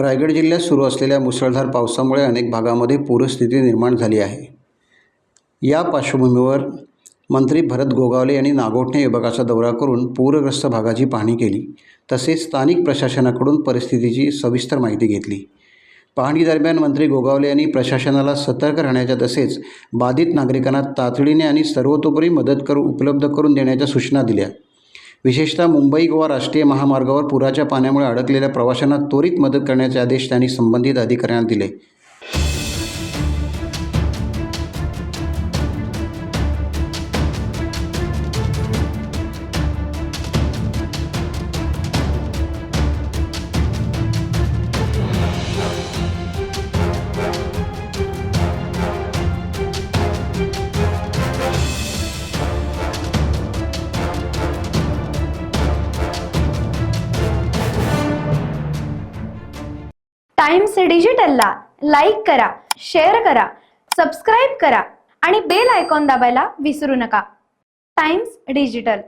रायगड जिल्ह्यात सुरू असलेल्या मुसळधार पावसामुळे अनेक भागामध्ये पूरस्थिती निर्माण झाली आहे। या पार्श्वभूमीवर मंत्री भरत गोगावले यांनी नागोठणे विभागाचा दौरा करून पूरग्रस्त भागाची पाहणी केली। तसेच स्थानिक प्रशासनाकडून परिस्थितीची सविस्तर माहिती घेतली। पाहणी दरम्यान मंत्री गोगावले यांनी प्रशासनाला सतर्क राहण्याच्या तसेच बाधित नागरिकांना तातडीने आणि सर्वतोपरी मदत उपलब्ध करून देण्याच्या सूचना दिल्या। विशेषतः मुंबई गोवा राष्ट्रीय महामार्गावर पुराच्या पाण्यामुळे अडकलेल्या प्रवाशांना त्वरित मदत करण्याचे आदेश त्यांनी संबंधित अधिकाऱ्यांना दिले। टाइम्स डिजिटलला लाईक करा, शेअर करा, सबस्क्राईब करा आणि बेल आयकॉन दाबायला विसरू नका। Times digital.